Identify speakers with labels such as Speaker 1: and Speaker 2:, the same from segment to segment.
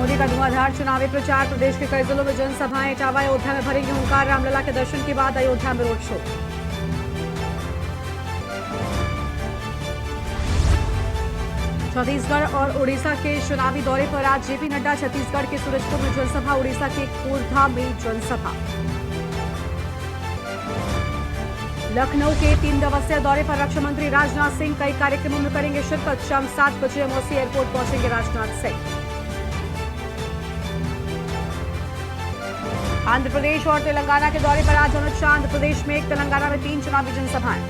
Speaker 1: मोदी का धुआंधार चुनावी प्रचार, प्रदेश के कई जिलों में जनसभाएं। इटावा अयोध्या में भरेंगे ओंकार, रामलला के दर्शन के बाद अयोध्या में रोड शो। छत्तीसगढ़ और उड़ीसा के चुनावी दौरे पर आज जेपी नड्डा। छत्तीसगढ़ के सूरजपुर में जनसभा, उड़ीसा के कोरधा में जनसभा। लखनऊ के 3 दिवसीय दौरे पर रक्षा मंत्री राजनाथ सिंह कई कार्यक्रमों में करेंगे शिरकत। शाम 7 बजे एमओसी एयरपोर्ट पहुंचेंगे राजनाथ सिंह। आंध्र प्रदेश और तेलंगाना के दौरे पर आज अमित शाह। आंध्र प्रदेश में 1, तेलंगाना में 3 चुनावी जनसभाएं।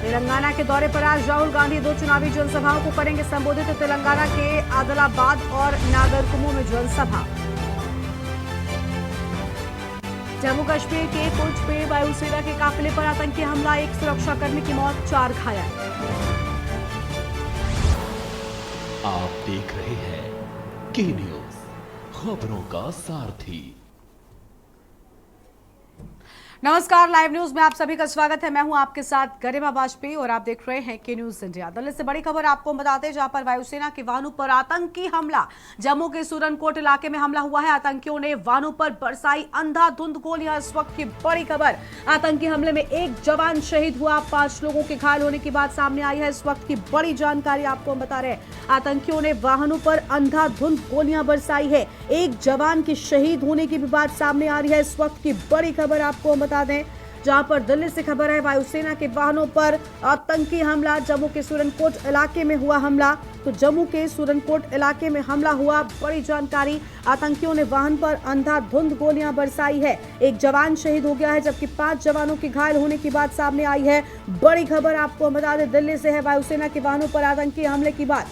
Speaker 1: तेलंगाना के दौरे पर आज राहुल गांधी 2 चुनावी जनसभाओं को करेंगे संबोधित। तेलंगाना के आदिलाबाद और नागरकुमु में जनसभा। जम्मू कश्मीर के पुंछ में वायुसेना के काफिले पर आतंकी हमला, 1 सुरक्षाकर्मी की मौत, 4 घायल।
Speaker 2: आप देख रहे हैं के न्यूज, खबरों का सारथी।
Speaker 1: नमस्कार, लाइव न्यूज में आप सभी का स्वागत है। मैं हूं आपके साथ गरिमा वाजपेयी और आप देख रहे हैं के न्यूज इंडिया। दिल्ली से बड़ी खबर आपको बताते हैं, जहां पर वायुसेना के वाहनों पर आतंकी हमला। जम्मू के सुरनकोट इलाके में हमला हुआ है। आतंकियों ने वाहनों पर बरसाई अंधाधुंध गोलियां। इस वक्त की बड़ी खबर, आतंकी हमले में 1 जवान शहीद हुआ, 5 लोगों के घायल होने की बात सामने आई है। इस वक्त की बड़ी जानकारी आपको हम बता रहे हैं। आतंकियों ने वाहनों पर अंधाधुंध गोलियां बरसाई है। 1 जवान के शहीद होने की भी बात सामने आ रही है। इस वक्त की बड़ी खबर आपको हम बता दें, जहां पर दिल्ली से खबर है, वायुसेना के वाहनों पर आतंकी हमला। जम्मू के सुरनकोट इलाके में हुआ हमला। तो जम्मू के सुरनकोट इलाके में हमला हुआ, बड़ी जानकारी। आतंकियों ने वाहन पर अंधाधुंध गोलियां बरसाई है। 1 जवान शहीद हो गया है, जबकि 5 जवानों की घायल होने की बात सामने आई है। बड़ी खबर आपको बता दें, दिल्ली से है, वायुसेना के वाहनों पर आतंकी हमले की बात।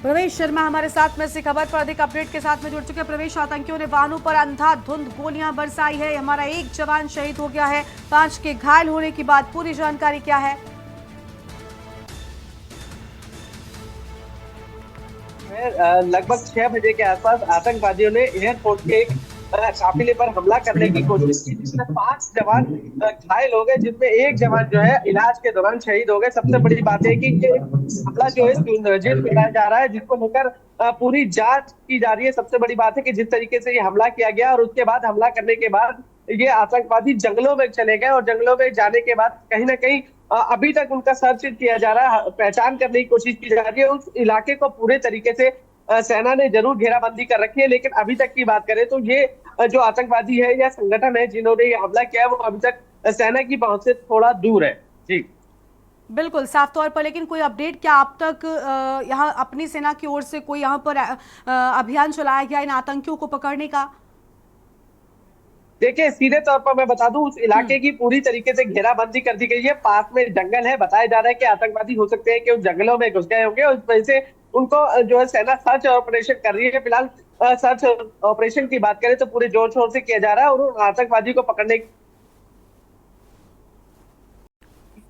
Speaker 1: प्रवेश शर्मा हमारे साथ में इसी खबर पर अधिक अपडेट के साथ में जुड़ चुके हैं। प्रवेश, आतंकियों ने वाहनों पर अंधाधुंध गोलियां बरसाई है। हमारा 1 जवान शहीद हो गया है, 5 के घायल होने की बात, पूरी जानकारी क्या है?
Speaker 3: लगभग 6 बजे के आसपास आतंकवादियों ने एयरपोर्ट के एक काफिले पर हमला करने की कोशिश की, जिसमें 5 जवान घायल हो गए, जिसमें 1 जवान जो है इलाज के दौरान शहीद हो गए। सबसे बड़ी बात है कि ये हमला जो है सुनियोजित कराया जा रहा है, जिसको लेकर पूरी जांच की जा रही है। सबसे बड़ी बात है कि जिस तरीके से ये हमला किया गया और उसके बाद हमला करने के बाद ये आतंकवादी जंगलों में चले गए और जंगलों में जाने के बाद कहीं ना कहीं अभी तक उनका सर्च किया जा रहा है, पहचान करने की कोशिश की जा रही है। उस इलाके को पूरे तरीके से सेना ने जरूर घेराबंदी कर रखी है, लेकिन अभी तक की बात करें तो ये जो आतंकवादी है या संगठन है जिन्होंने ये हमला किया है, वो अभी तक सेना की पहुंच से थोड़ा दूर है। जी
Speaker 1: बिल्कुल साफ तौर पर, लेकिन कोई अपडेट क्या अब तक यहाँ अपनी सेना की ओर से कोई यहाँ पर अभियान चलाया गया इन आतंकियों को पकड़ने का?
Speaker 3: देखिए, सीधे तौर पर मैं बता दूं, उस इलाके की पूरी तरीके से घेराबंदी कर दी गई है। पास में जंगल है, बताया जा रहा है कि आतंकवादी हो सकते हैं कि उस जंगलों में घुस गए होंगे और इस वजह से उनको जो है सेना सर्च ऑपरेशन कर रही है। फिलहाल सर्च ऑपरेशन की बात करें तो पूरे जोर शोर से किया जा रहा है और उन आतंकवादी को पकड़ने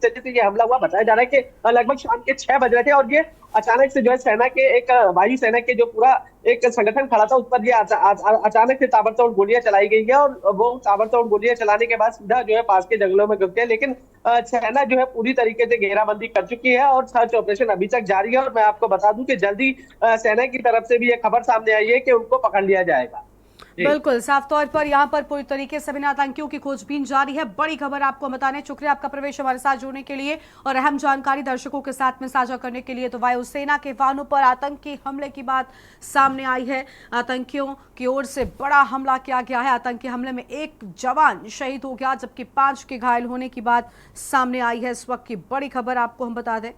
Speaker 3: से ये हमला हुआ। बताया जा रहा है कि लगभग शाम के 6 बज रहे थे और ये अचानक से जो है सेना के एक वायुसेना के जो पूरा एक संगठन खड़ा था, उस पर ये अचानक से ताबड़तोड़ गोलियां चलाई गई है और वो ताबड़तोड़ गोलियां चलाने के बाद सीधा जो है पास के जंगलों में घुस गए। लेकिन सेना जो है पूरी तरीके से घेराबंदी कर चुकी है और सर्च ऑपरेशन अभी तक जारी है। और मैं आपको बता दूं कि जल्दी सेना की तरफ से भी ये खबर सामने आई है कि उनको पकड़ लिया जाएगा।
Speaker 1: बिल्कुल साफ तौर पर यहाँ पर पूरी तरीके से बिना आतंकियों की खोजबीन जारी है। बड़ी खबर आपको बताने, शुक्रिया आपका प्रवेश हमारे साथ जुड़ने के लिए और अहम जानकारी दर्शकों के साथ में साझा करने के लिए। तो वायुसेना के वाहनों पर आतंकी हमले की बात सामने आई है। आतंकियों की ओर से बड़ा हमला किया गया है। आतंकी हमले में 1 जवान शहीद हो गया, जबकि 5 के घायल होने की बात सामने आई है। इस वक्त की बड़ी खबर आपको हम बता दें,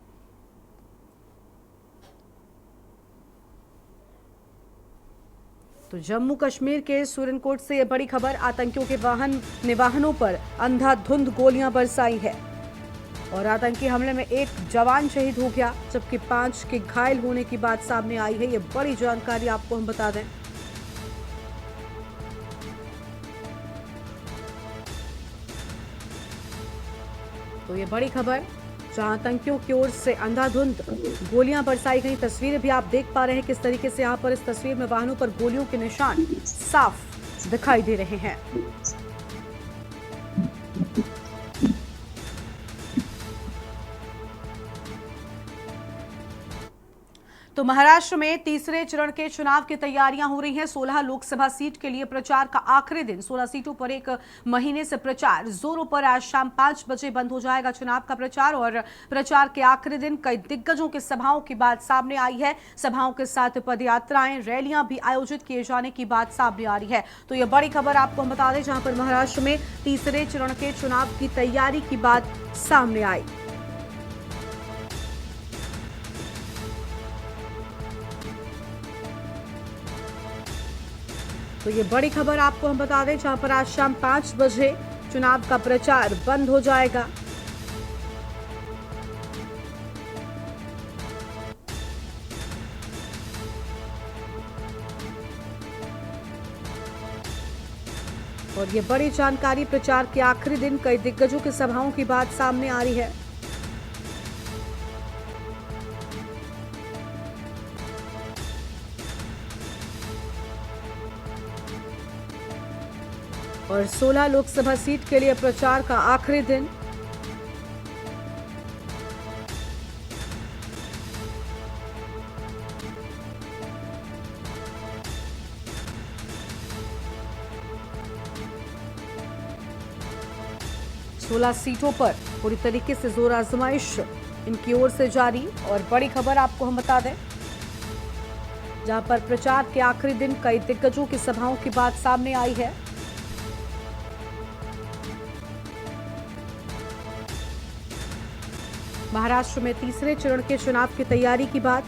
Speaker 1: तो जम्मू कश्मीर के सुरनकोट से यह बड़ी खबर, आतंकियों के वाहनों पर अंधाधुंध गोलियां बरसाई है और आतंकी हमले में 1 जवान शहीद हो गया, जबकि 5 के घायल होने की बात सामने आई है। ये बड़ी जानकारी आपको हम बता दें। तो ये बड़ी खबर, जहां आतंकियों की ओर से अंधाधुंध गोलियां बरसाई गई। तस्वीरें भी आप देख पा रहे हैं किस तरीके से यहाँ पर इस तस्वीर में वाहनों पर गोलियों के निशान साफ दिखाई दे रहे हैं। तो महाराष्ट्र में तीसरे चरण के चुनाव की तैयारियां हो रही हैं। 16 लोकसभा सीट के लिए प्रचार का आखिरी दिन। 16 सीटों पर एक महीने से प्रचार जोरों पर। आज शाम 5 बजे बंद हो जाएगा चुनाव का प्रचार और प्रचार के आखिरी दिन कई दिग्गजों की सभाओं की बात सामने आई है। सभाओं के साथ पदयात्राएं, रैलियां भी आयोजित किए जाने की बात सामने आ रही है। तो यह बड़ी खबर आपको हम बता दें, जहां पर महाराष्ट्र में तीसरे चरण के चुनाव की तैयारी की बात सामने आई। तो ये बड़ी खबर आपको हम बता दें, जहां पर आज शाम 5 बजे चुनाव का प्रचार बंद हो जाएगा। और ये बड़ी जानकारी, प्रचार के आखिरी दिन कई दिग्गजों की सभाओं की बात सामने आ रही है। और 16 लोकसभा सीट के लिए प्रचार का आखिरी दिन। सोलह सीटों पर पूरी तरीके से जोर आजमाइश इनकी ओर से जारी। और बड़ी खबर आपको हम बता दें, जहां पर प्रचार के आखिरी दिन कई दिग्गजों की सभाओं की बात सामने आई है। महाराष्ट्र में तीसरे चरण के चुनाव की तैयारी की बात।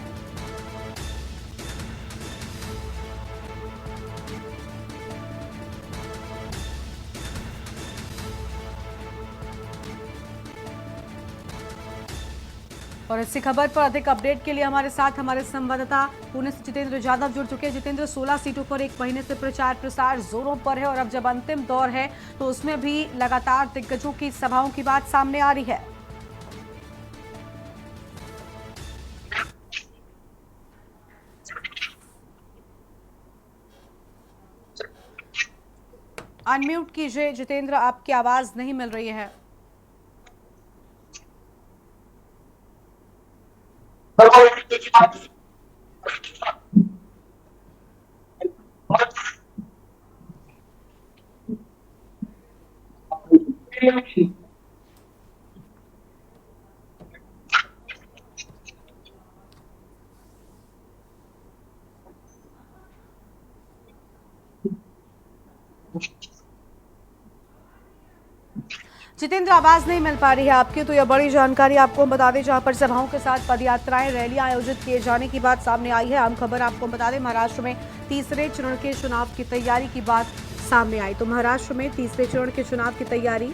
Speaker 1: और इसी खबर पर अधिक अपडेट के लिए हमारे साथ हमारे संवाददाता पुणे से जितेंद्र यादव जुड़ चुके हैं। जितेंद्र, 16 सीटों पर एक महीने से प्रचार प्रसार जोरों पर है और अब जब अंतिम दौर है तो उसमें भी लगातार दिग्गजों की सभाओं की बात सामने आ रही है। अनम्यूट कीजिए जितेंद्र, आपकी आवाज नहीं मिल रही है। जितेंद्र, आवाज नहीं मिल पा रही है आपकी। तो यह बड़ी जानकारी आपको हम बता दें, जहां पर सभाओं के साथ पदयात्राएं, रैलियां आयोजित किए जाने की बात सामने आई है। आम खबर आपको बता दें, महाराष्ट्र में तीसरे चरण के चुनाव की तैयारी की बात सामने आई। तो महाराष्ट्र में तीसरे चरण के चुनाव की तैयारी।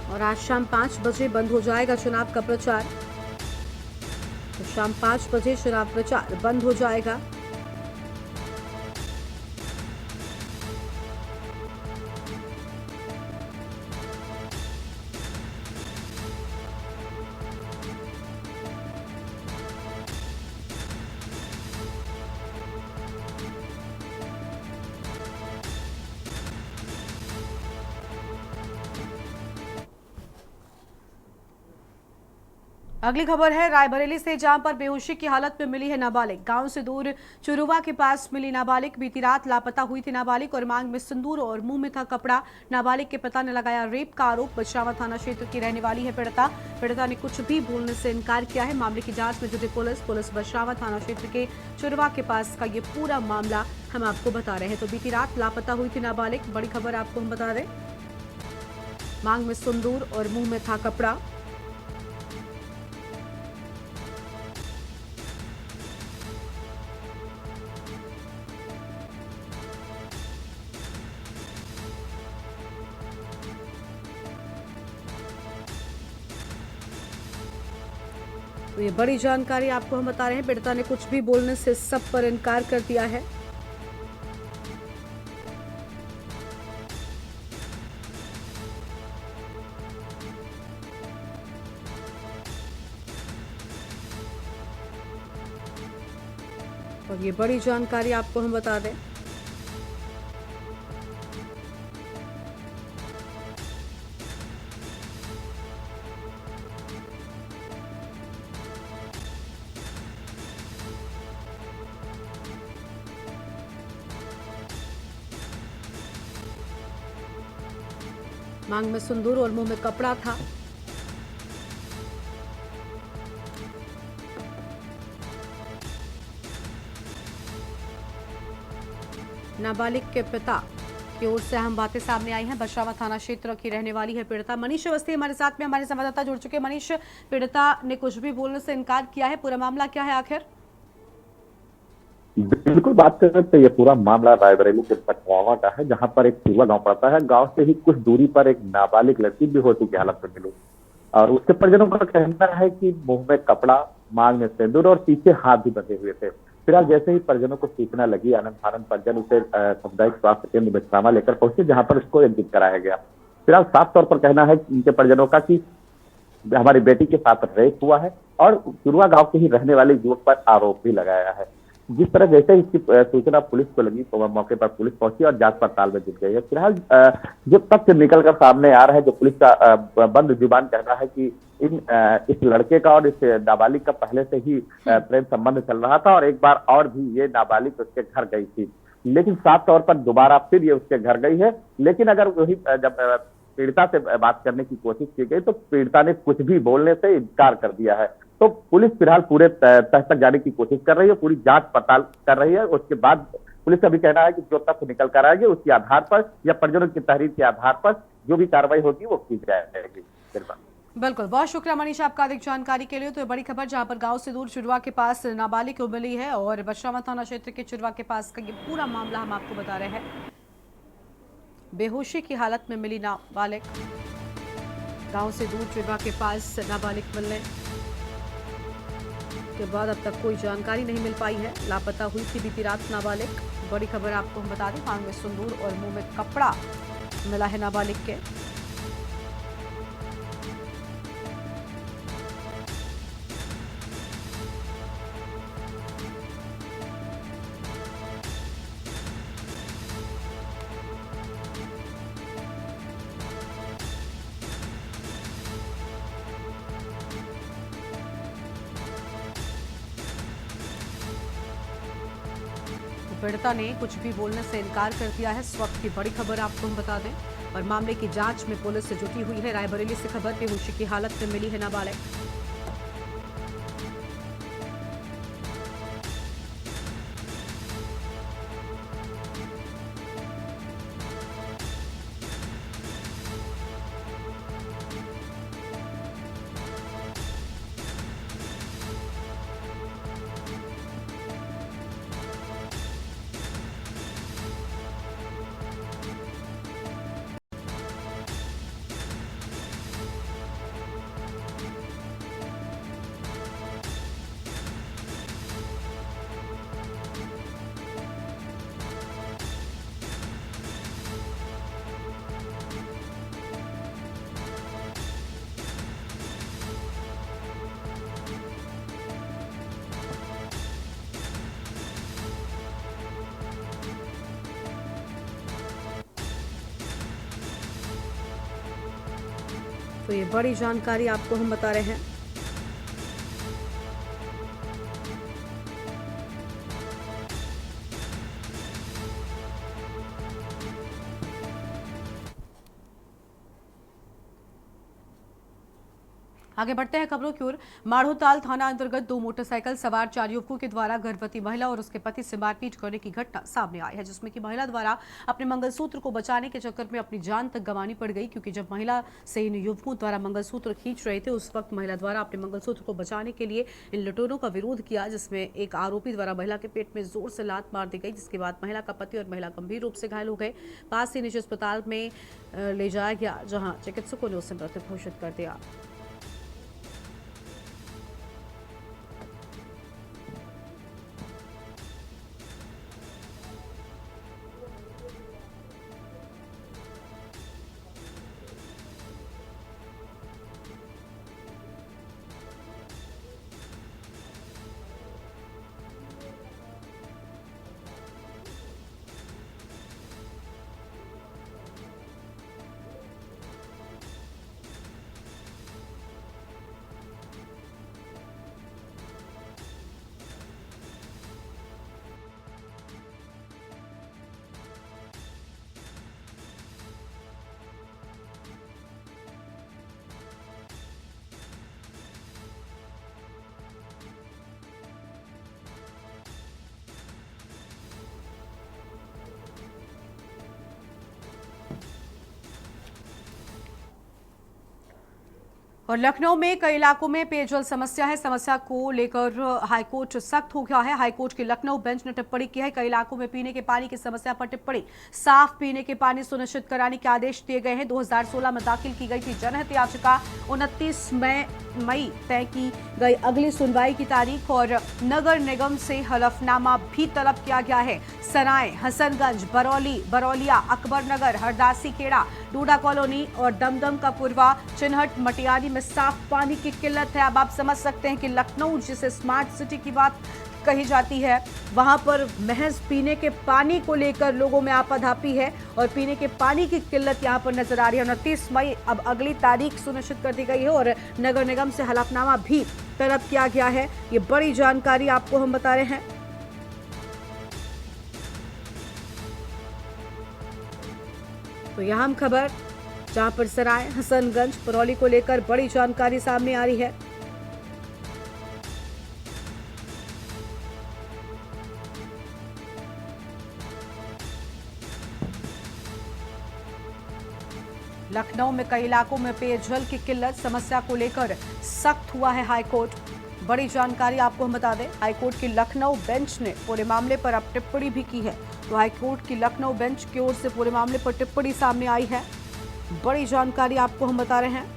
Speaker 1: और आज शाम 5 बजे बंद हो जाएगा चुनाव का प्रचार। तो शाम 5 बजे चुनाव प्रचार बंद हो जाएगा। अगली खबर है रायबरेली से, जहां पर बेहोशी की हालत में मिली है नाबालिग। गांव से दूर चुरुवा के पास मिली नाबालिग। बीती रात लापता हुई थी नाबालिग और मांग में सिंदूर और मुंह में था कपड़ा। नाबालिग के पिता ने लगाया रेप का आरोप। बछरावा थाना क्षेत्र की रहने वाली है पीड़िता। पीड़िता ने कुछ भी बोलने से इनकार किया है। मामले की जांच में जुटी पुलिस बछरावा थाना क्षेत्र के चुरुवा के पास का ये पूरा मामला हम आपको बता रहे हैं। तो बीती रात लापता हुई थी नाबालिग। बड़ी खबर आपको हम बता दें, मांग में सिंदूर और मुंह में था कपड़ा। तो ये बड़ी जानकारी आपको हम बता रहे हैं। पीड़िता ने कुछ भी बोलने से सब पर इनकार कर दिया है। और ये बड़ी जानकारी आपको हम बता दें, मांग में सिंदूर और मुंह में कपड़ा था। नाबालिग के पिता की ओर से अहम बातें सामने आई हैं। बशरावा थाना क्षेत्र की रहने वाली है पीड़िता। मनीष अवस्थी हमारे साथ में, हमारे संवाददाता जुड़ चुके हैं। मनीष, पीड़िता ने कुछ भी बोलने से इनकार किया है, पूरा मामला क्या है आखिर?
Speaker 4: बिल्कुल बात करें तो ये पूरा मामला रायबरेली के पटवावा का है, जहां पर एक पूर्वा गांव पड़ता है। गांव से ही कुछ दूरी पर एक नाबालिग लड़की बेहोशी की हालत में मिली और उसके परिजनों का कहना है कि मुंह में कपड़ा, मांग में सिंदूर और पीछे हाथ भी बंधे हुए थे। फिलहाल जैसे ही परिजनों को सूचना लगी, आनंद फानंद परिजन उसे सामुदायिक स्वास्थ्य केंद्र बिछरामा लेकर पहुंचे, जहां पर उसको एडमिट कराया गया। फिलहाल साफ तौर पर कहना है उनके परिजनों का कि हमारी बेटी के साथ रेप हुआ है और चुरवा गांव के ही रहने वाले युवक पर आरोप भी लगाया है। जिस तरह जैसे इसकी सूचना पुलिस को लगी तो मौके पर पुलिस पहुंची और जांच पड़ताल में जुट गई है। फिलहाल जो तथ्य निकलकर सामने आ रहा है, जो पुलिस का बंद जुबान कहना है कि इस लड़के का और इस नाबालिग का पहले से ही प्रेम संबंध चल रहा था और एक बार और भी ये नाबालिग उसके घर गई थी, लेकिन साफ तौर पर दोबारा फिर ये उसके घर गई है। लेकिन अगर वही जब पीड़िता से बात करने की कोशिश की गई तो पीड़िता ने कुछ भी बोलने से इनकार कर दिया है। तो पुलिस फिलहाल पूरे तह तक जाने की कोशिश कर रही है, पूरी जांच पड़ताल कर रही है। उसके बाद पुलिस का भी कहना है कि जो तथ्य निकल कर आएंगे उसके आधार पर या परिजनों की तहरीर के आधार पर जो भी कार्रवाई होगी वो की जाएगी।
Speaker 1: बिल्कुल, बहुत शुक्रिया मनीष आपका अधिक जानकारी के लिए। तो ये बड़ी खबर जहां पर गांव से दूर चुरवा के पास नाबालिग को मिली है और बशरावा थाना क्षेत्र के चुरवा के पास का ये पूरा मामला हम आपको बता रहे हैं। बेहोशी की हालत में मिली नाबालिग, गांव से दूर चुरवा के पास नाबालिग मिलने के बाद अब तक कोई जानकारी नहीं मिल पाई है। लापता हुई थी बीती रात नाबालिग। बड़ी खबर आपको हम बता दें, मांग में सिंदूर और मुंह में कपड़ा मिला है नाबालिग के। पीड़िता ने कुछ भी बोलने से इनकार कर दिया है। इस वक्त की बड़ी खबर आपको हम बता दें और मामले की जांच में पुलिस से जुटी हुई है। रायबरेली से खबर, बेहोशी की हालत में मिली है नाबालिग। तो ये बड़ी जानकारी आपको हम बता रहे हैं। आगे बढ़ते हैं खबरों की ओर। माढ़ोताल थाना अंतर्गत दो मोटरसाइकिल सवार 4 युवकों के द्वारा गर्भवती महिला और उसके पति से मारपीट करने की घटना सामने आई है, जिसमें कि महिला द्वारा अपने मंगलसूत्र को बचाने के चक्कर में अपनी जान तक गंवानी पड़ गई, क्योंकि जब महिला से इन युवकों द्वारा मंगलसूत्र खींच रहे थे उस वक्त महिला द्वारा अपने मंगलसूत्र को बचाने के लिए इन लुटेरों का विरोध किया, जिसमें एक आरोपी द्वारा महिला के पेट में जोर से लात मार दी गई, जिसके बाद महिला का पति और महिला गंभीर रूप से घायल हो गए। पास ही निजी अस्पताल में ले जाया गया, जहां चिकित्सकों ने उसे मृत घोषित कर दिया। और लखनऊ में कई इलाकों में पेयजल समस्या है। समस्या को लेकर हाईकोर्ट सख्त हो गया है। हाईकोर्ट की लखनऊ बेंच ने टिप्पणी की है। कई इलाकों में पीने के पानी की समस्या पर टिप्पणी। साफ पीने के पानी सुनिश्चित कराने के आदेश दिए गए हैं। 2016 में दाखिल की गई थी जनहित याचिका 29 मई तय की गई अगली सुनवाई की तारीख और नगर निगम से हलफनामा भी तलब किया गया है। सराय, हसनगंज, बरौली, बरौलिया, अकबरनगर, हरदासी खेड़ा, डूडा कॉलोनी और दमदम का पूर्वा, चिन्हट, मटियारी में साफ पानी की किल्लत है। अब आप समझ सकते हैं कि लखनऊ जिसे स्मार्ट सिटी की बात कही जाती है, वहां पर महज पीने के पानी को लेकर लोगों में आपाधापी है और पीने के पानी की किल्लत यहां पर नजर आ रही है। 29 मई अब अगली तारीख सुनिश्चित कर दी गई है और नगर निगम से हलफनामा भी तलब किया गया है। ये बड़ी जानकारी आपको हम बता रहे हैं। तो यह अहम खबर जहां पर सराय, हसनगंज, बरौली को लेकर बड़ी जानकारी सामने आ रही है। लखनऊ में कई इलाकों में पेयजल की किल्लत समस्या को लेकर सख्त हुआ है हाईकोर्ट। बड़ी जानकारी आपको हम बता दें, हाईकोर्ट की लखनऊ बेंच ने पूरे मामले पर अब टिप्पणी भी की है। तो हाईकोर्ट की लखनऊ बेंच की ओर से पूरे मामले पर टिप्पणी सामने आई है। बड़ी जानकारी आपको हम बता रहे हैं।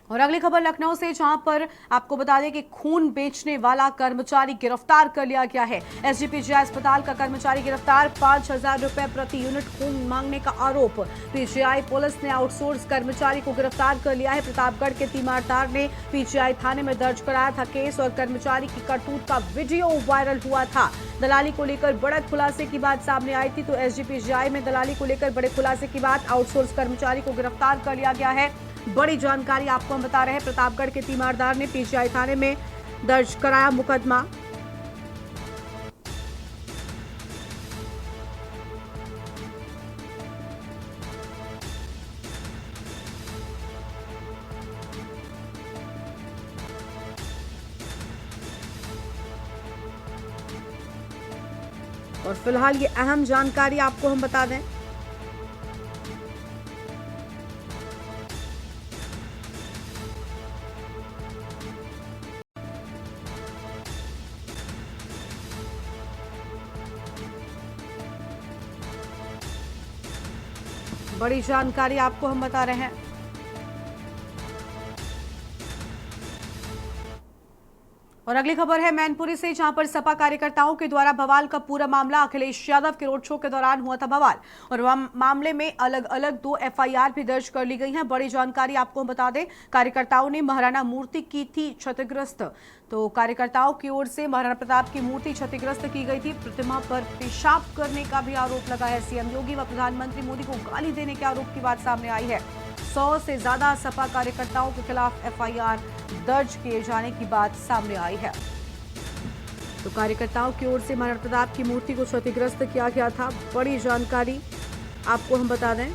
Speaker 1: और अगली खबर लखनऊ से, जहां पर आपको बता दें कि खून बेचने वाला कर्मचारी गिरफ्तार कर लिया गया है। एसजीपीजीआई अस्पताल का कर्मचारी गिरफ्तार। 5,000 रुपए प्रति यूनिट खून मांगने का आरोप। पीजीआई पुलिस ने आउटसोर्स कर्मचारी को गिरफ्तार कर लिया है। प्रतापगढ़ के तीमारदार ने पीजीआई थाने में दर्ज कराया था केस और कर्मचारी की करतूत का वीडियो वायरल हुआ था। दलाली को लेकर बड़े खुलासे की बात सामने आई थी। तो एसजीपीजीआई में दलाली को लेकर बड़े खुलासे की बात, आउटसोर्स कर्मचारी को गिरफ्तार कर लिया गया है। बड़ी जानकारी आपको हम बता रहे हैं। प्रतापगढ़ के तीमारदार ने पीजीआई थाने में दर्ज कराया मुकदमा। और फिलहाल ये अहम जानकारी आपको हम बता दें। बड़ी जानकारी आपको हम बता रहे हैं। और अगली खबर है मैनपुरी से, जहां पर सपा कार्यकर्ताओं के द्वारा बवाल का पूरा मामला। अखिलेश यादव के रोड शो के दौरान हुआ था बवाल और मामले में अलग अलग 2 एफआईआर भी दर्ज कर ली गई हैं। बड़ी जानकारी आपको हम बता दें, कार्यकर्ताओं ने महाराणा मूर्ति की थी क्षतिग्रस्त। तो कार्यकर्ताओं की ओर से महाराणा प्रताप की मूर्ति क्षतिग्रस्त की गई थी। प्रतिमा पर पेशाब करने का भी आरोप लगा है। सीएम योगी व प्रधानमंत्री मोदी को गाली देने के आरोप की बात सामने आई है। 100 से ज्यादा सपा कार्यकर्ताओं के खिलाफ एफआईआर दर्ज किए जाने की बात सामने आई है। तो कार्यकर्ताओं की ओर से महाराणा प्रताप की मूर्ति को क्षतिग्रस्त किया गया था। बड़ी जानकारी आपको हम बता दें।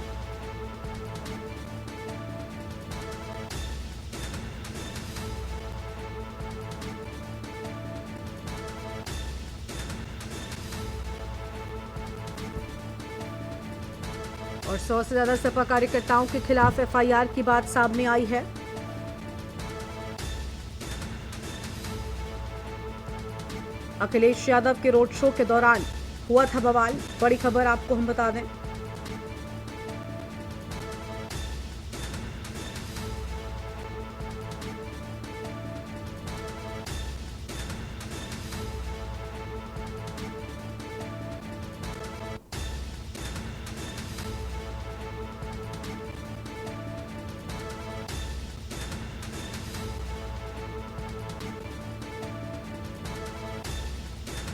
Speaker 1: और 100 से ज्यादा सपा कार्यकर्ताओं के खिलाफ एफआईआर की बात सामने आई है। अखिलेश यादव के रोड शो के दौरान हुआ था बवाल। बड़ी खबर आपको हम बता दें।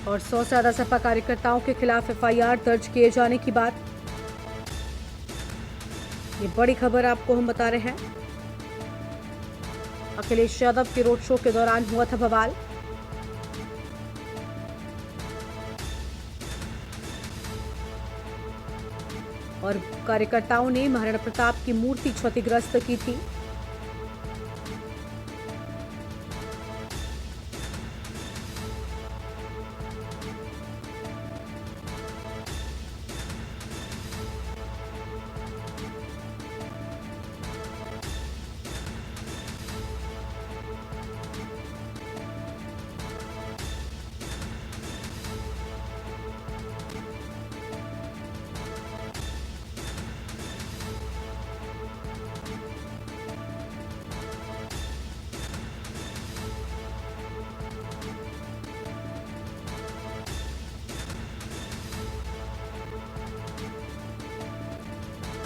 Speaker 1: और 100 से ज्यादा सपा कार्यकर्ताओं के खिलाफ एफआईआर दर्ज किए जाने की बात, ये बड़ी खबर आपको हम बता रहे हैं। अखिलेश यादव के रोड शो के दौरान हुआ था बवाल। और कार्यकर्ताओं ने महाराणा प्रताप की मूर्ति क्षतिग्रस्त की थी।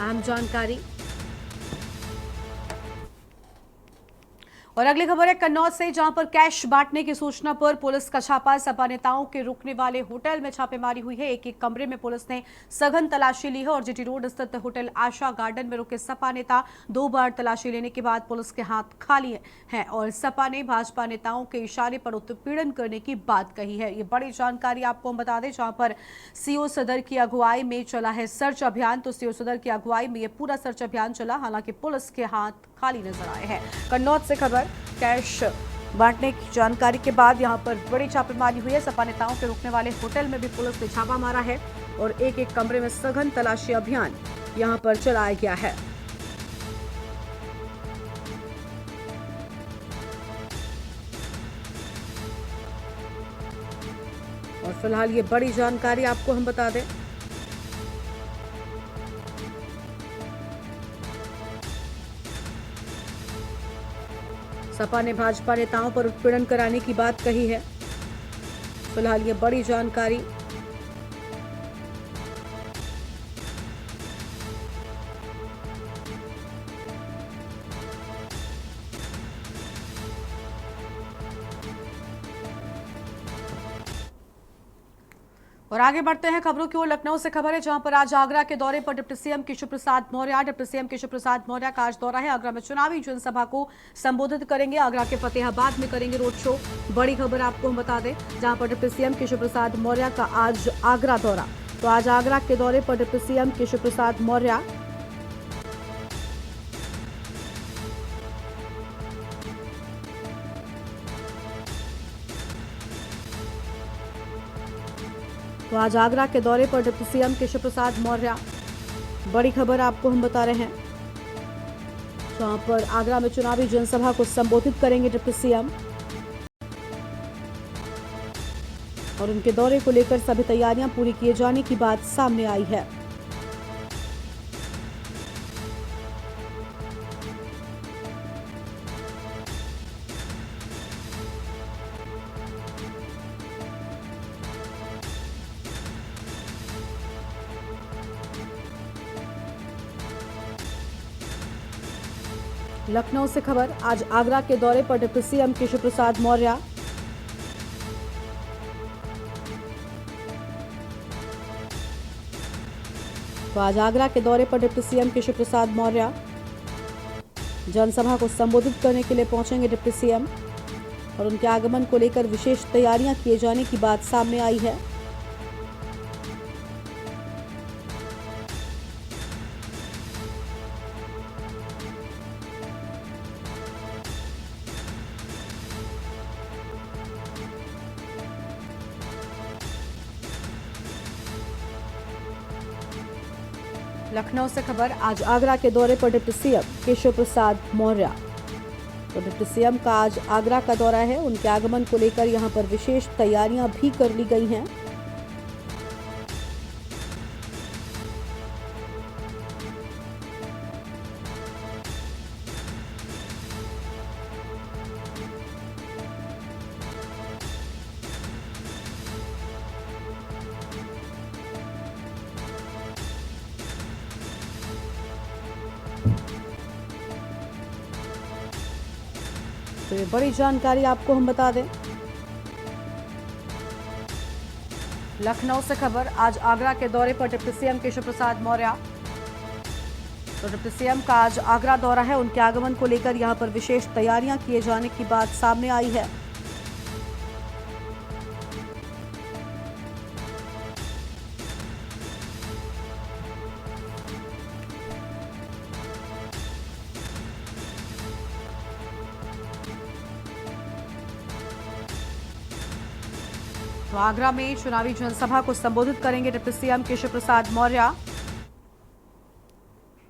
Speaker 1: अहम जानकारी। और अगली खबर है कन्नौज से, जहां पर कैश बांटने की सूचना पर पुलिस का छापा। सपा नेताओं के रुकने वाले होटल में छापेमारी हुई है। एक एक कमरे में पुलिस ने सघन तलाशी ली है और जीटी रोड स्थित होटल आशा गार्डन में रुके सपा नेता 2 बार तलाशी लेने के बाद पुलिस के हाथ खाली हैं और सपा ने भाजपा नेताओं के इशारे पर उत्पीड़न करने की बात कही है। ये बड़ी जानकारी आपको हम बता दें, जहां पर सीओ सदर की अगुवाई में चला है सर्च अभियान। तो सीओ सदर की अगुवाई में ये पूरा सर्च अभियान चला, हालांकि पुलिस के हाथ खाली नजर आए हैं। कन्नौज से खबर, कैश बांटने की जानकारी के बाद यहां पर बड़ी छापेमारी हुई है। सपा नेताओं के रुकने वाले होटल में भी पुलिस ने छापा मारा है और एक एक कमरे में सघन तलाशी अभियान यहां पर चलाया गया है। और फिलहाल ये बड़ी जानकारी आपको हम बता दें, सपा ने भाजपा नेताओं पर उत्पीड़न कराने की बात कही है। फिलहाल ये बड़ी जानकारी। और आगे बढ़ते हैं खबरों की ओर। लखनऊ से खबर है, जहां पर आज आगरा के दौरे पर deputy CM Keshav Prasad Maurya. Deputy CM Keshav Prasad Maurya का आज दौरा है। आगरा में चुनावी जनसभा को संबोधित करेंगे। आगरा के फतेहाबाद में करेंगे रोड शो। बड़ी खबर आपको हम बता दें, जहां पर डिप्टी सीएम केशव प्रसाद मौर्य का आज आगरा दौरा। तो आज आगरा के दौरे पर डिप्टी सीएम केशव प्रसाद मौर्य। तो आज आगरा के दौरे पर डिप्टी सीएम केशव प्रसाद मौर्य। बड़ी खबर आपको हम बता रहे हैं, जहां पर आगरा में चुनावी जनसभा को संबोधित करेंगे डिप्टी सीएम और उनके दौरे को लेकर सभी तैयारियां पूरी किए जाने की बात सामने आई है। लखनऊ से खबर, आज आगरा के दौरे पर डिप्टी सीएम केशव प्रसाद मौर्य। तो आज आगरा के दौरे पर डिप्टी सीएम केशव प्रसाद मौर्य जनसभा को संबोधित करने के लिए पहुंचेंगे डिप्टी सीएम और उनके आगमन को लेकर विशेष तैयारियां किए जाने की बात सामने आई है। लखनऊ से खबर, आज आगरा के दौरे पर डिप्टी सीएम केशव प्रसाद मौर्य। तो डिप्टी सीएम का आज आगरा का दौरा है। उनके आगमन को लेकर यहां पर विशेष तैयारियां भी कर ली गई हैं। तो ये बड़ी जानकारी आपको हम बता दें। लखनऊ से खबर, आज आगरा के दौरे पर डिप्टी सीएम केशव प्रसाद मौर्य। तो डिप्टी सीएम का आज आगरा दौरा है। उनके आगमन को लेकर यहां पर विशेष तैयारियां किए जाने की बात सामने आई है। तो आगरा में चुनावी जनसभा को संबोधित करेंगे डिप्टी सीएम केशव प्रसाद मौर्य।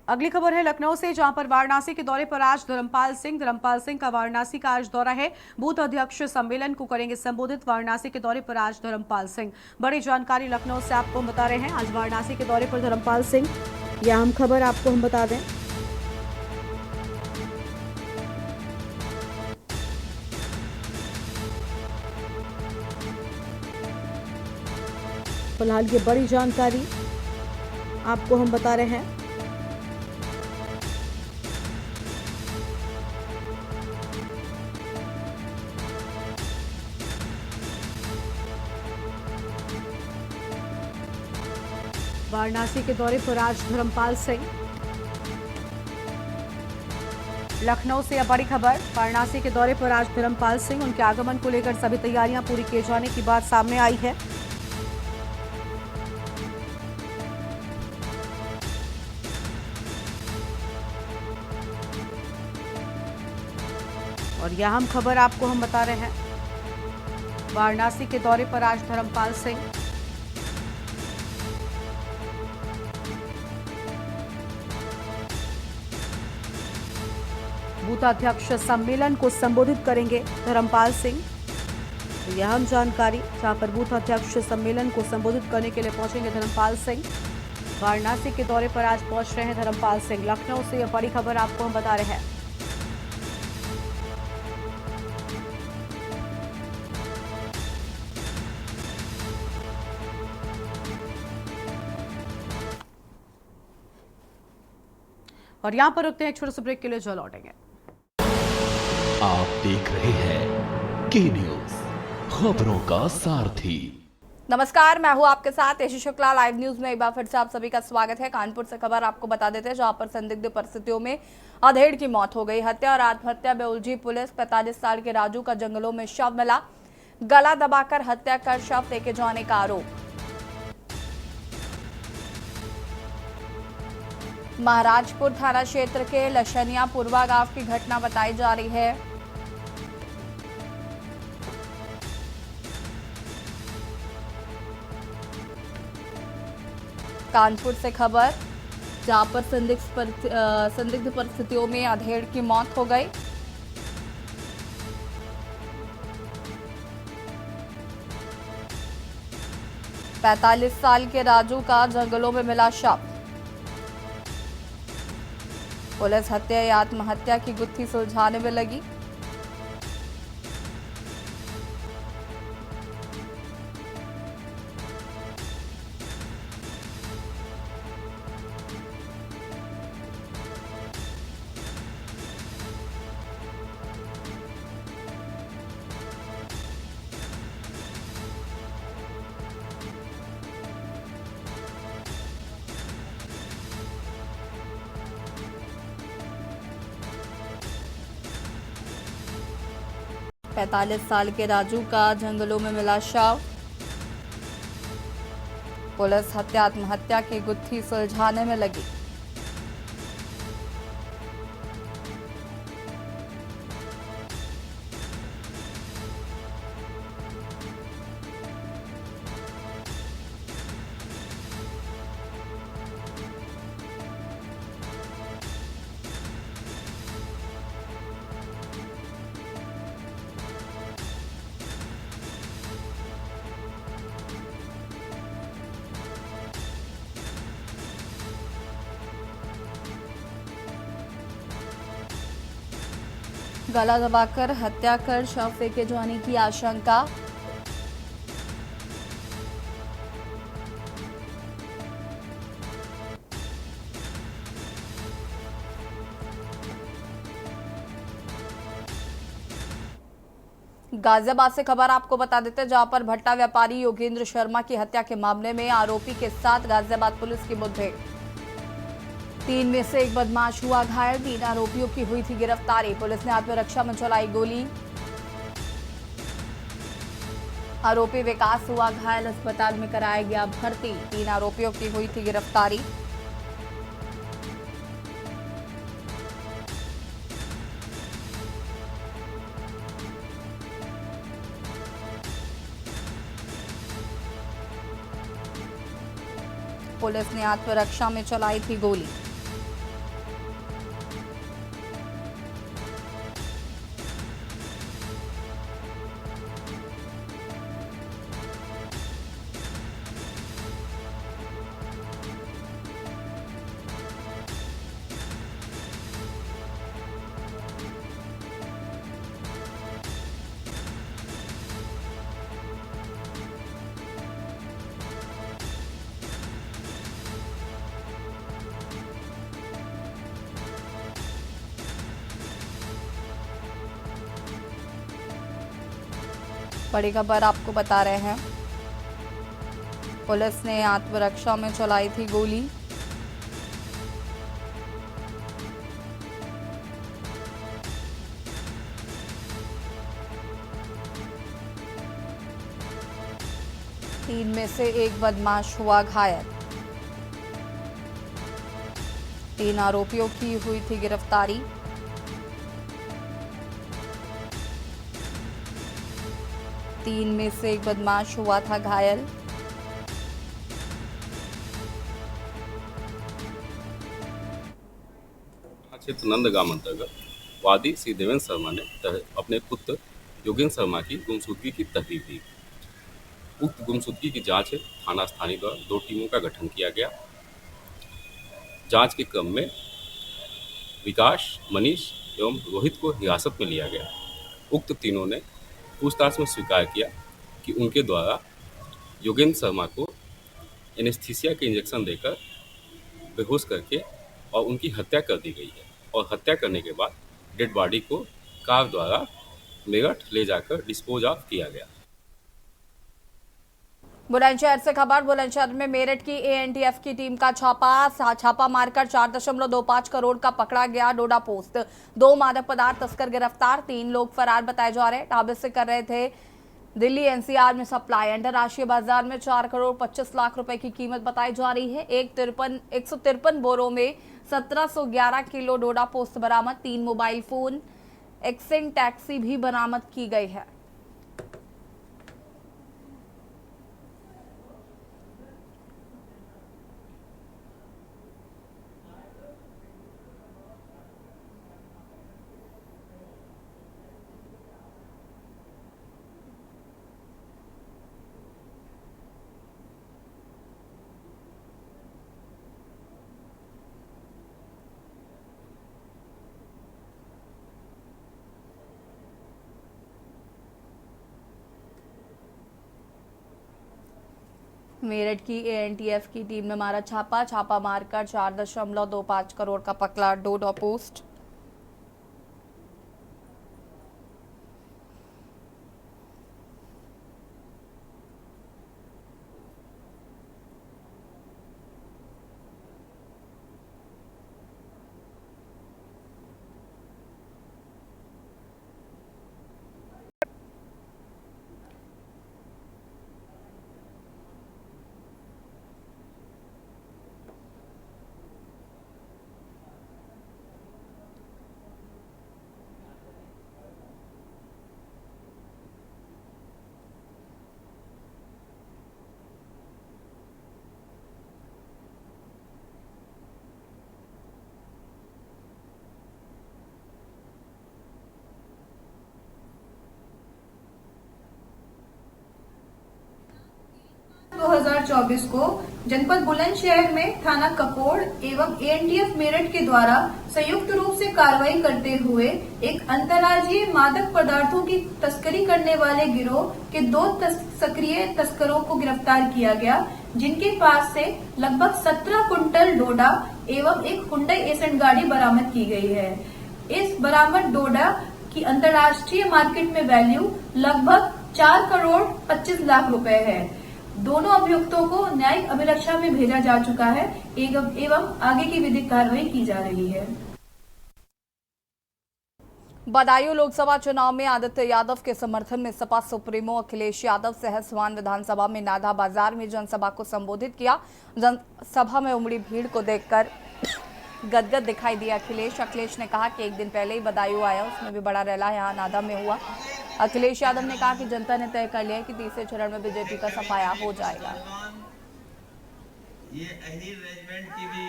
Speaker 1: अगली खबर है लखनऊ से, जहां पर वाराणसी के दौरे पर आज धर्मपाल सिंह का वाराणसी का आज दौरा है। बूथ अध्यक्ष सम्मेलन को करेंगे संबोधित। वाराणसी के दौरे पर आज धर्मपाल सिंह। बड़ी जानकारी लखनऊ से आपको हम बता रहे हैं, आज वाराणसी के दौरे पर धर्मपाल सिंह। यह अहम खबर आपको हम बता दें। फिलहाल ये बड़ी जानकारी आपको हम बता रहे हैं। वाराणसी के दौरे पर आज धर्मपाल सिंह। लखनऊ से अब बड़ी खबर, वाराणसी के दौरे पर आज धर्मपाल सिंह। उनके आगमन को लेकर सभी तैयारियां पूरी किए जाने की बात सामने आई है। और यह अहम खबर आपको हम बता रहे हैं, वाराणसी के दौरे पर आज धर्मपाल सिंह। बूथ अध्यक्ष सम्मेलन को संबोधित करेंगे धर्मपाल सिंह। तो यह अहम जानकारी, जहां पर बूथ अध्यक्ष सम्मेलन को संबोधित करने के लिए पहुंचेंगे धर्मपाल सिंह। वाराणसी के दौरे पर आज पहुंच रहे हैं धर्मपाल सिंह। लखनऊ से यह बड़ी खबर आपको हम बता रहे हैं। और यहां पर रुकते हैं, एक छोटे से ब्रेक के लिए जो लौटेंगे।
Speaker 2: आप देख रहे हैं के न्यूज, खबरों का सारथी।
Speaker 5: नमस्कार, मैं हूं आपके साथ यशी शुक्ला। लाइव न्यूज में एक बार फिर से आप सभी का स्वागत है। कानपुर से खबर आपको बता देते हैं, जहां पर संदिग्ध परिस्थितियों में अधेड़ की मौत हो गई। हत्या और आत्महत्या में उलझी पुलिस। 45 साल के राजू का जंगलों में शव मिला। गला दबाकर हत्या कर शव लेके जाने का आरोप। महाराजपुर थाना क्षेत्र के लशनिया पूर्वा गांव की घटना बताई जा रही है। कानपुर से खबर, जहां पर संदिग्ध परिस्थितियों में अधेड़ की मौत हो गई। पैंतालीस साल के राजू का जंगलों में मिला शव। पुलिस हत्या या आत्महत्या की गुत्थी सुलझाने में लगी। पैंतालीस साल के राजू का जंगलों में मिला शव। पुलिस हत्या आत्महत्या की गुत्थी सुलझाने में लगी। गला दबाकर हत्या कर शव फेंके जाने की आशंका। गाजियाबाद से खबर आपको बता देते हैं, जहां पर भट्टा व्यापारी योगेंद्र शर्मा की हत्या के मामले में आरोपी के साथ गाजियाबाद पुलिस की मुठभेड़। 3 में से एक बदमाश हुआ घायल। 3 आरोपियों की हुई थी गिरफ्तारी। पुलिस ने आत्मरक्षा में चलाई गोली। आरोपी विकास हुआ घायल, अस्पताल में कराया गया भर्ती। 3 आरोपियों की हुई थी गिरफ्तारी। पुलिस ने आत्मरक्षा में चलाई थी गोली। बड़ी खबर आपको बता रहे हैं। पुलिस ने आत्मरक्षा में चलाई थी गोली। तीन में से एक बदमाश हुआ घायल। 3 आरोपियों की हुई थी गिरफ्तारी। तीन में से एक बदमाश हुआ था घायल।
Speaker 6: क्षेत्र नंदगांव अंतर्गत वादी श्री देवेंद्र शर्मा ने अपने पुत्र योगेंद्र शर्मा की गुमशुदगी की तहरीर दी। उक्त गुमशुदगी की जांच थाना स्थानीय द्वारा 2 टीमों का गठन किया गया। जांच के क्रम में विकास, मनीष एवं रोहित को हिरासत में लिया गया। उक्त तीनों ने पूछताछ में स्वीकार किया कि उनके द्वारा योगेंद्र शर्मा को एनेस्थीसिया के इंजेक्शन देकर बेहोश करके और उनकी हत्या कर दी गई है और हत्या करने के बाद डेड बॉडी को कार द्वारा मेरठ ले जाकर डिस्पोज ऑफ किया गया।
Speaker 5: बुलंदशहर से खबर। बुलंदशहर में मेरठ की एएनटीएफ की टीम का छापा मारकर 4.25 करोड़ का पकड़ा गया डोडा पोस्ट। 2 मादक पदार्थ तस्कर गिरफ्तार, 3 लोग फरार बताए जा रहे। ढाबे से कर रहे थे दिल्ली एनसीआर में सप्लाई। अंतरराष्ट्रीय बाजार में 4 करोड़ 25 लाख रुपए की कीमत बताई जा रही है। 153 बोरों में 1711 किलो डोडा पोस्ट बरामद। 3 मोबाइल फोन, एक्सिंग टैक्सी भी बरामद की गई है। मेरठ की एएनटीएफ की टीम ने मारा छापा मारकर 4.25 करोड़ का पकड़ा डोडा पोस्ट।
Speaker 7: को जनपद बुलंदशहर में थाना कपोड़ एवं एएनटीएफ मेरठ के द्वारा संयुक्त रूप से कार्रवाई करते हुए एक अंतर्राज्यीय मादक पदार्थों की तस्करी करने वाले गिरोह के 2 सक्रिय तस्करों को गिरफ्तार किया गया, जिनके पास से लगभग 17 कुंटल डोडा एवं एक हुंडई एसेंट गाड़ी बरामद की गई है। इस बरामद डोडा की अंतर्राष्ट्रीय मार्केट में वैल्यू लगभग 4 करोड़ 25 लाख रुपए है। दोनों अभियुक्तों को न्यायिक अभिरक्षा में भेजा जा चुका है एवं आगे की विधिक कार्रवाई की जा रही है।
Speaker 5: बदायूं लोकसभा चुनाव में आदित्य यादव के समर्थन में सपा सुप्रीमो अखिलेश यादव सहसवान विधानसभा में नाधा बाजार में जनसभा को संबोधित किया। जनसभा में उमड़ी भीड़ को देखकर गदगद दिखाई दिया अखिलेश ने कहा कि एक दिन पहले ही बदायूं आया, उसमें भी बड़ा रैला यहाँ नाधा में हुआ। अखिलेश यादव ने कहा कि जनता ने तय कर लिया है कि तीसरे चरण में बीजेपी का सफाया हो जाएगा।
Speaker 8: ये अहीर रेजिमेंट की भी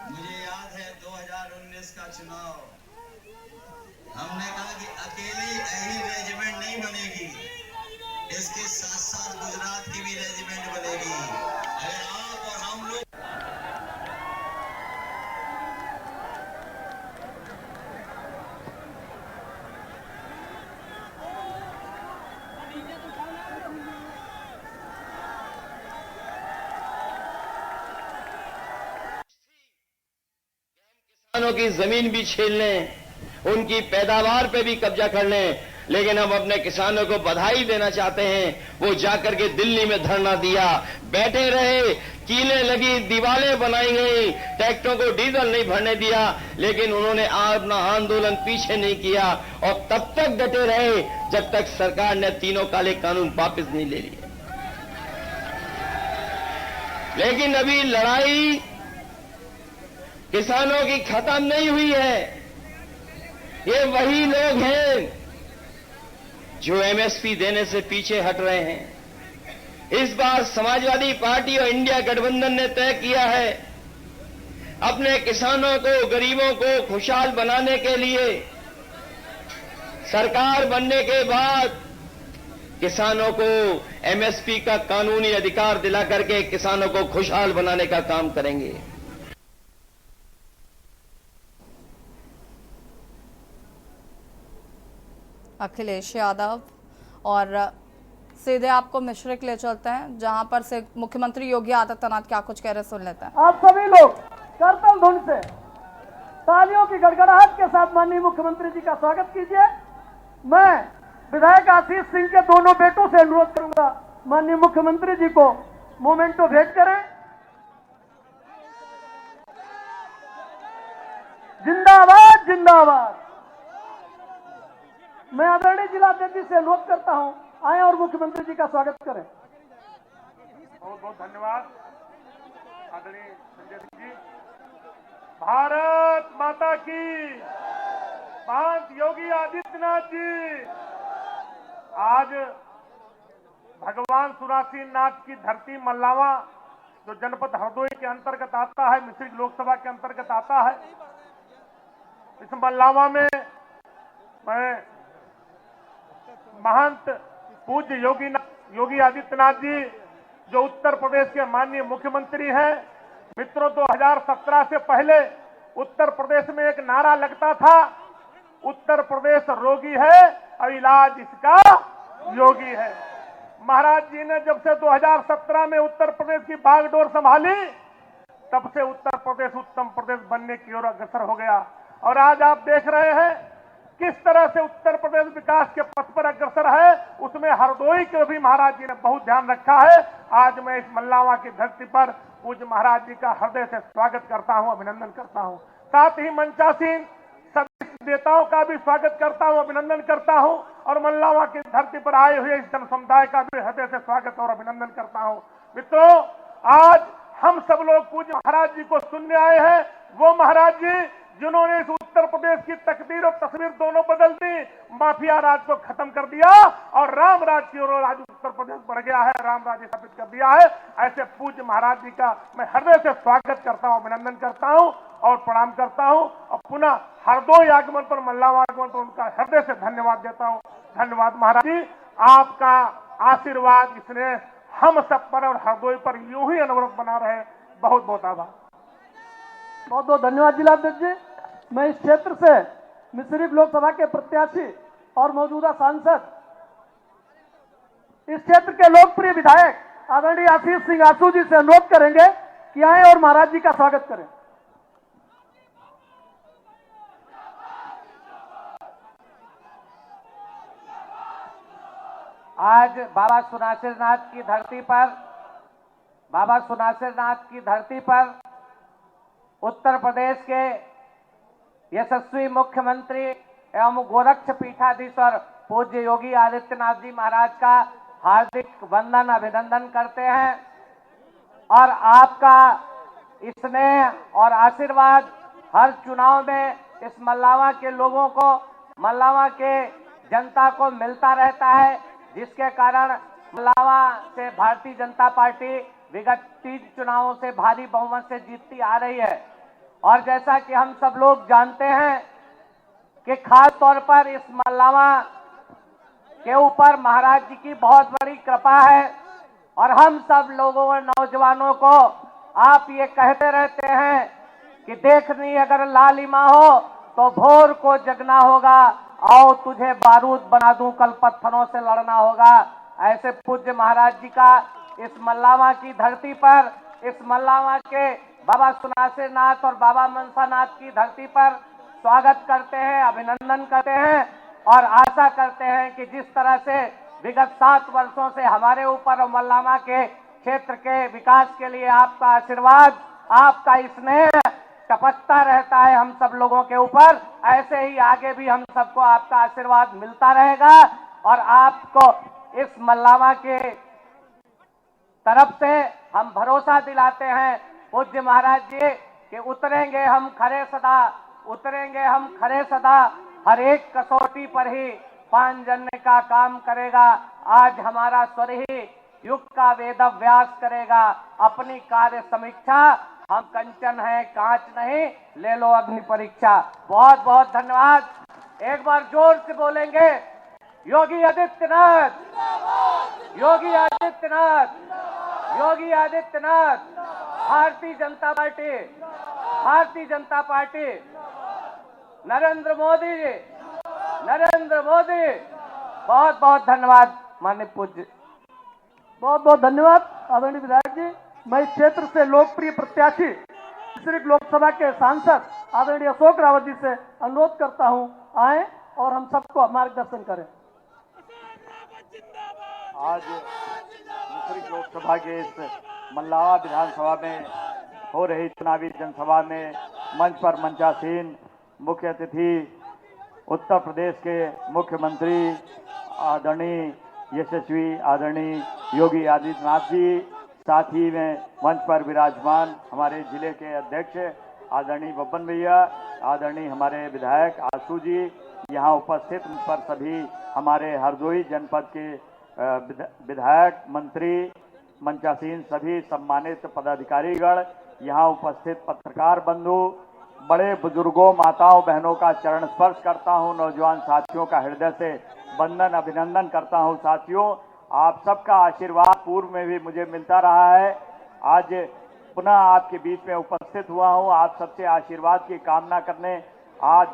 Speaker 8: मुझे याद है 2019 का चुनाव, हमने कहा कि अकेली अहीर रेजिमेंट नहीं बनेगी, इसके साथ साथ गुजरात की भी रेजिमेंट बनेगी। अगर आप और हम लोग
Speaker 9: किसानों की जमीन भी छीन लें, उनकी पैदावार पे भी कब्जा कर लें लेकिन हम अपने किसानों को बधाई देना चाहते हैं। वो जाकर के दिल्ली में धरना दिया, बैठे रहे, कीलें लगी, दीवारें बनाई गई, ट्रैक्टरों को डीजल नहीं भरने दिया, लेकिन उन्होंने अपना आंदोलन पीछे नहीं किया और तब तक डटे रहे जब तक सरकार ने तीनों काले कानून वापस नहीं ले लिए। लेकिन अभी लड़ाई किसानों की खत्म नहीं हुई है। ये वही लोग हैं जो एमएसपी देने से पीछे हट रहे हैं। इस बार समाजवादी पार्टी और इंडिया गठबंधन ने तय किया है अपने किसानों को, गरीबों को खुशहाल बनाने के लिए सरकार बनने के बाद किसानों को एमएसपी का कानूनी अधिकार दिला करके किसानों को खुशहाल बनाने का काम करेंगे।
Speaker 5: अखिलेश यादव और सीधे आपको मिश्रिक ले चलते हैं जहां पर से मुख्यमंत्री योगी आदित्यनाथ क्या कुछ कह रहे सुन लेते हैं।
Speaker 10: आप सभी लोग करतल धुन से तालियों की गड़गड़ाहट के साथ माननीय मुख्यमंत्री जी का स्वागत कीजिए। मैं विधायक आशीष सिंह के दोनों बेटों से अनुरोध करूंगा माननीय मुख्यमंत्री जी को मोमेंटो भेंट करें। जिंदाबाद जिंदाबाद। मैं आदरणीय जिलाध्यक्ष जी से अनुरोध करता हूं, आए और मुख्यमंत्री जी का स्वागत करें।
Speaker 11: बहुत बहुत धन्यवाद आदरणीय संजय सिंह जी। भारत माता की, महंत योगी आदित्यनाथ जी आज भगवान सुरासीनाथ की धरती मल्लावा, जो जनपद हरदोई के अंतर्गत आता है, मिश्रिक लोकसभा के अंतर्गत आता है, इस मल्लावा में मैं महंत पूज्य योगी आदित्यनाथ जी जो उत्तर प्रदेश के माननीय मुख्यमंत्री हैं। मित्रों, 2017 से पहले उत्तर प्रदेश में एक नारा लगता था, उत्तर प्रदेश रोगी है और इलाज इसका योगी है। महाराज जी ने जब से 2017 में उत्तर प्रदेश की बागडोर संभाली, तब से उत्तर प्रदेश उत्तम प्रदेश बनने की ओर अग्रसर हो गया। और आज आप देख रहे हैं किस तरह से उत्तर प्रदेश विकास के पथ पर अग्रसर है। उसमें हरदोई के भी महाराज जी ने बहुत ध्यान रखा है। आज मैं इस मल्लावा की धरती पर पूज्य महाराज जी का हृदय से स्वागत करता हूं, अभिनंदन करता हूं। साथ ही मंचासीन सभी नेताओं का भी स्वागत करता हूं, अभिनंदन करता हूं और मल्लावा की धरती पर आए हुए इस जन समुदाय का भी हृदय से स्वागत और अभिनंदन करता हूं। मित्रों, आज हम सब लोग पूज्य महाराज जी को सुनने आए हैं। वो महाराज जी जिन्होंने इस उत्तर प्रदेश की तकदीर और तस्वीर दोनों बदल दी, माफिया राज को खत्म कर दिया और राम राज की ओर आज उत्तर प्रदेश बढ़ गया है, राम राज स्थापित कर दिया है। ऐसे पूज्य महाराज जी का मैं हृदय से स्वागत करता हूं, अभिनंदन करता हूं और प्रणाम करता हूं और पुनः हरदोई आगमन पर, मल्लावा आगमन पर उनका हृदय से धन्यवाद देता हूं। धन्यवाद महाराज जी, आपका आशीर्वाद इसने हम सब पर और हरदोई पर यूं ही अनवरत बना रहे। बहुत बहुत आभार।
Speaker 10: बहुत बहुत धन्यवाद जिलाध्यक्ष जी। मैं इस क्षेत्र से मिश्रिक लोकसभा के प्रत्याशी और मौजूदा सांसद, इस क्षेत्र के लोकप्रिय विधायक आदरणीय आशीष सिंह आसू जी से अनुरोध करेंगे कि आए और महाराज जी का स्वागत करें।
Speaker 12: आज बाबा सुनासिरनाथ की धरती पर उत्तर प्रदेश के यशस्वी मुख्यमंत्री एवं गोरक्ष पीठाधीश्वर पूज्य योगी आदित्यनाथ जी महाराज का हार्दिक वंदन अभिनंदन करते हैं और आपका स्नेह और आशीर्वाद हर चुनाव में इस मल्लावा के लोगों को, मल्लावा के जनता को मिलता रहता है, जिसके कारण मल्लावा से भारतीय जनता पार्टी विगत 3 चुनावों से भारी बहुमत से जीतती आ रही है। और जैसा कि हम सब लोग जानते हैं कि खास तौर पर इस मल्लावा के ऊपर महाराज जी की बहुत बड़ी कृपा है और हम सब लोगों नौजवानों को आप ये कहते रहते हैं कि देखनी अगर लालिमा हो तो भोर को जगना होगा, आओ तुझे बारूद बना दूं, कल पत्थरों से लड़ना होगा। ऐसे पूज्य महाराज जी का इस मल्लावा की धरती पर, इस मल्लावा के बाबा सुनासिरनाथ और बाबा मनसानाथ की धरती पर स्वागत करते हैं, अभिनंदन करते हैं। और आशा करते हैं कि जिस तरह से विगत 7 वर्षों से हमारे ऊपर और मल्लामा के क्षेत्र के विकास के लिए आपका आशीर्वाद, आपका स्नेह टपकता रहता है हम सब लोगों के ऊपर, ऐसे ही आगे भी हम सबको आपका आशीर्वाद मिलता रहेगा। और आपको इस मल्लामा के तरफ से हम भरोसा दिलाते हैं पूज्य महाराज जी कि उतरेंगे हम खरे सदा, हर एक कसौटी पर ही पान जन्ने का काम करेगा। आज हमारा स्वर ही युग का वेद व्यास करेगा। अपनी कार्य समीक्षा, हम कंचन हैं कांच नहीं, ले लो अग्नि परीक्षा। बहुत बहुत धन्यवाद। एक बार जोर से बोलेंगे, योगी आदित्यनाथ, योगी आदित्यनाथ, योगी आदित्यनाथ, भारतीय जनता पार्टी, नरेंद्र मोदी जी, नरेंद्र मोदी। बहुत बहुत धन्यवाद माननीय पूज्य।
Speaker 10: बहुत बहुत धन्यवाद आदरणीय विधायक जी। मैं इस क्षेत्र से लोकप्रिय प्रत्याशी सिर्फ लोकसभा के सांसद आदरणीय अशोक रावत जी से अनुरोध करता हूं, आए और हम सबको मार्गदर्शन करें।
Speaker 13: आज दूसरी लोकसभा के इस मल्लावा विधानसभा में हो रही चुनावी जनसभा में मंच पर मंचासीन मुख्य अतिथि उत्तर प्रदेश के मुख्यमंत्री आदरणीय यशस्वी आदरणीय योगी आदित्यनाथ जी, साथ ही में मंच पर विराजमान हमारे जिले के अध्यक्ष आदरणीय बब्बन भैया, आदरणीय हमारे विधायक आशु जी, यहाँ उपस्थित पर सभी हमारे हरदोई जनपद के विधायक, मंत्री, मंचासीन सभी सम्मानित पदाधिकारीगण, यहाँ उपस्थित पत्रकार बंधु, बड़े बुजुर्गों, माताओं, बहनों का चरण स्पर्श करता हूँ। नौजवान साथियों का हृदय से वंदन अभिनंदन करता हूँ। साथियों, आप सबका आशीर्वाद पूर्व में भी मुझे मिलता रहा है। आज पुनः आपके बीच में उपस्थित हुआ हूँ आप सबसे आशीर्वाद की कामना करने। आज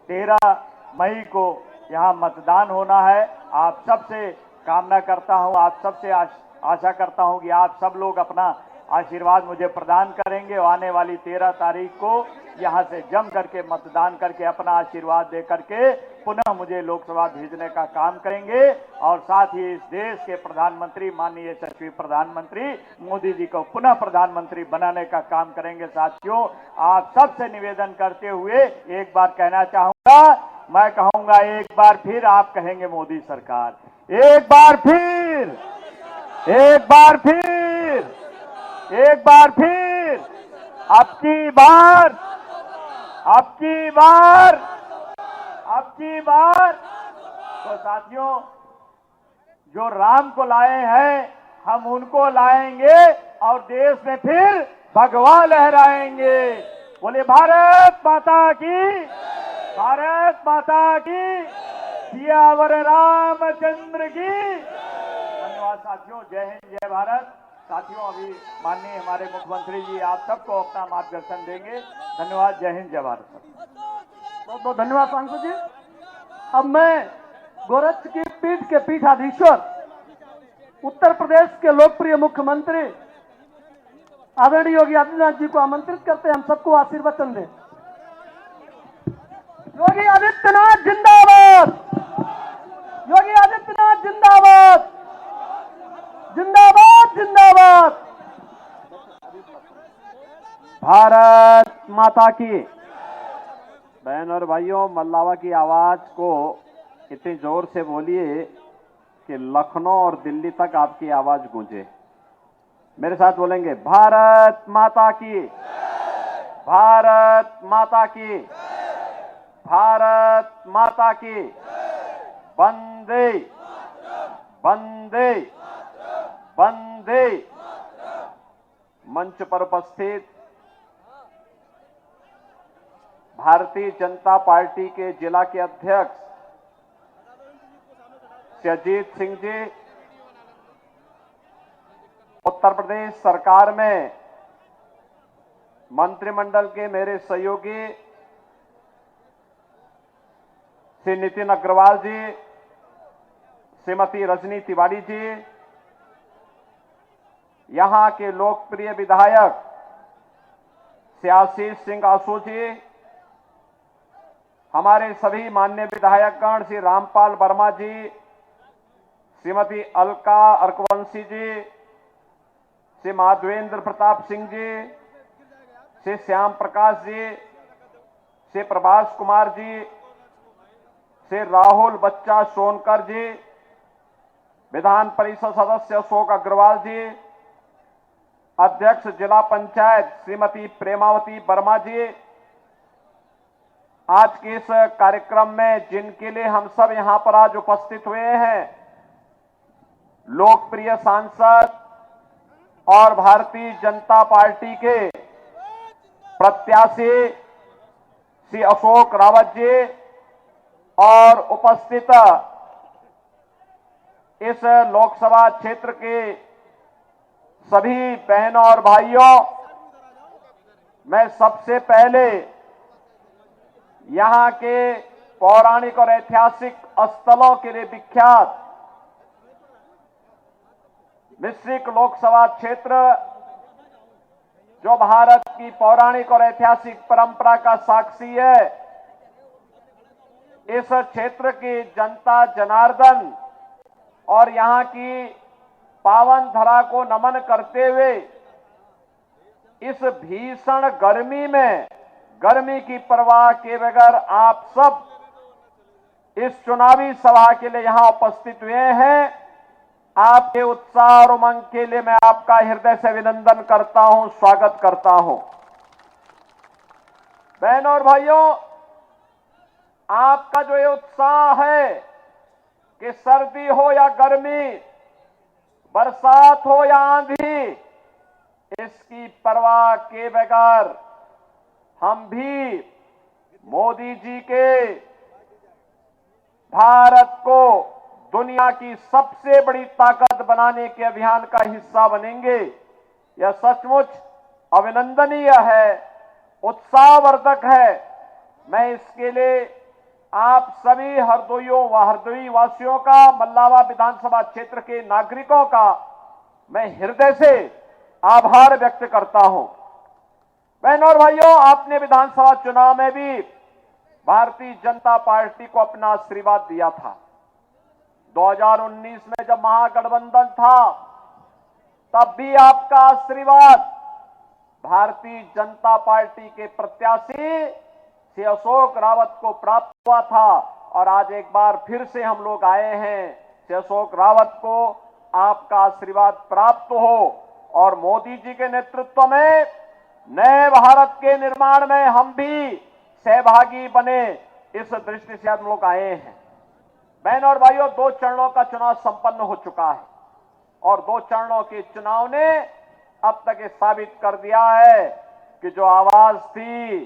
Speaker 13: 13 मई को यहाँ मतदान होना है। आप सबसे कामना करता हूँ, आप सबसे आशा करता हूँ कि आप सब लोग अपना आशीर्वाद मुझे प्रदान करेंगे और आने वाली 13 तारीख को यहाँ से जम करके मतदान करके अपना आशीर्वाद दे करके पुनः मुझे लोकसभा भेजने का काम करेंगे। और साथ ही इस देश के प्रधानमंत्री माननीय यशस्वी प्रधानमंत्री मोदी जी को पुनः प्रधानमंत्री बनाने का काम करेंगे। साथियों, आप सबसे निवेदन करते हुए एक बार कहना चाहूंगा, मैं कहूंगा एक बार फिर आप कहेंगे मोदी सरकार, एक बार फिर, एक बार फिर, एक बार फिर, अब की बार, अब की बार, अब की बार। तो साथियों, जो राम को लाए हैं हम उनको लाएंगे और देश में फिर भगवा लहराएंगे। बोले भारत माता की, भारत माता की, सियावर रामचंद्र की। धन्यवाद साथियों, जय हिंद, जय भारत। साथियों, अभी माननीय हमारे मुख्यमंत्री जी आप सबको अपना मार्गदर्शन देंगे। धन्यवाद, जय हिंद, जय भारत।
Speaker 10: बहुत बहुत धन्यवाद सांसद जी। अब मैं गोरक्ष की पीठ के पीठाधीश्वर उत्तर प्रदेश के लोकप्रिय मुख्यमंत्री आदरणीय योगी आदित्यनाथ जी को आमंत्रित करते हैं, हम सबको आशीर्वचन दें। योगी आदित्यनाथ जिंदाबाद, योगी आदित्यनाथ जिंदाबाद, जिंदाबाद, जिंदाबाद।
Speaker 13: भारत माता की। बहन और भाइयों, मल्लावा की आवाज को इतनी जोर से बोलिए कि लखनऊ और दिल्ली तक आपकी आवाज गूंजे। मेरे साथ बोलेंगे, भारत माता की, भारत माता की, भारत माता की, वंदे वंदे वंदे। मंच पर उपस्थित भारतीय जनता पार्टी के जिला के अध्यक्ष अजीत सिंह जी, उत्तर प्रदेश सरकार में मंत्रिमंडल के मेरे सहयोगी श्री नितिन अग्रवाल जी, श्रीमती रजनी तिवारी जी, यहां के लोकप्रिय विधायक श्री आशीष सिंह आशु जी,
Speaker 11: हमारे सभी माननीय विधायकगण श्री रामपाल वर्मा जी, श्रीमती अलका अर्कवंशी जी, श्री माधवेंद्र प्रताप सिंह जी, श्री श्याम प्रकाश जी, श्री प्रभास कुमार जी, श्री राहुल बच्चा सोनकर जी, विधान परिषद सदस्य अशोक अग्रवाल जी, अध्यक्ष जिला पंचायत श्रीमती प्रेमावती वर्मा जी, आज के इस कार्यक्रम में जिनके लिए हम सब यहां पर आज उपस्थित हुए हैं, लोकप्रिय सांसद और भारतीय जनता पार्टी के प्रत्याशी श्री अशोक रावत जी और उपस्थित इस लोकसभा क्षेत्र के सभी बहनों और भाइयों, मैं सबसे पहले यहां के पौराणिक और ऐतिहासिक स्थलों के लिए विख्यात मिश्रिक लोकसभा क्षेत्र, जो भारत की पौराणिक और ऐतिहासिक परंपरा का साक्षी है, इस क्षेत्र की जनता जनार्दन और यहां की पावन धरा को नमन करते हुए इस भीषण गर्मी में गर्मी की परवाह किए बगैर आप सब इस चुनावी सभा के लिए यहां उपस्थित हुए हैं। आपके उत्साह और उमंग के लिए मैं आपका हृदय से अभिनंदन करता हूं, स्वागत करता हूं। बहनों और भाइयों, आपका जो ये उत्साह है कि सर्दी हो या गर्मी, बरसात हो या आंधी, इसकी परवाह किए बगैर हम भी मोदी जी के भारत को दुनिया की सबसे बड़ी ताकत बनाने के अभियान का हिस्सा बनेंगे। यह सचमुच अभिनंदनीय है, उत्साहवर्धक है। मैं इसके लिए आप सभी हरदोइयों व हरदोई वासियों का, मल्लावा विधानसभा क्षेत्र के नागरिकों का मैं हृदय से आभार व्यक्त करता हूं। बहनों और भाइयों, आपने विधानसभा चुनाव में भी भारतीय जनता पार्टी को अपना आशीर्वाद दिया था। 2019 में जब महागठबंधन था, तब भी आपका आशीर्वाद भारतीय जनता पार्टी के प्रत्याशी श्री अशोक रावत को प्राप्त हुआ था। और आज एक बार फिर से हम लोग आए हैं, श्री अशोक रावत को आपका आशीर्वाद प्राप्त हो और मोदी जी के नेतृत्व में नए भारत के निर्माण में हम भी सहभागी बने, इस दृष्टि से हम लोग आए हैं। बहनों और भाइयों, 2 चरणों का चुनाव संपन्न हो चुका है और 2 चरणों के चुनाव ने अब तक ये साबित कर दिया है कि जो आवाज थी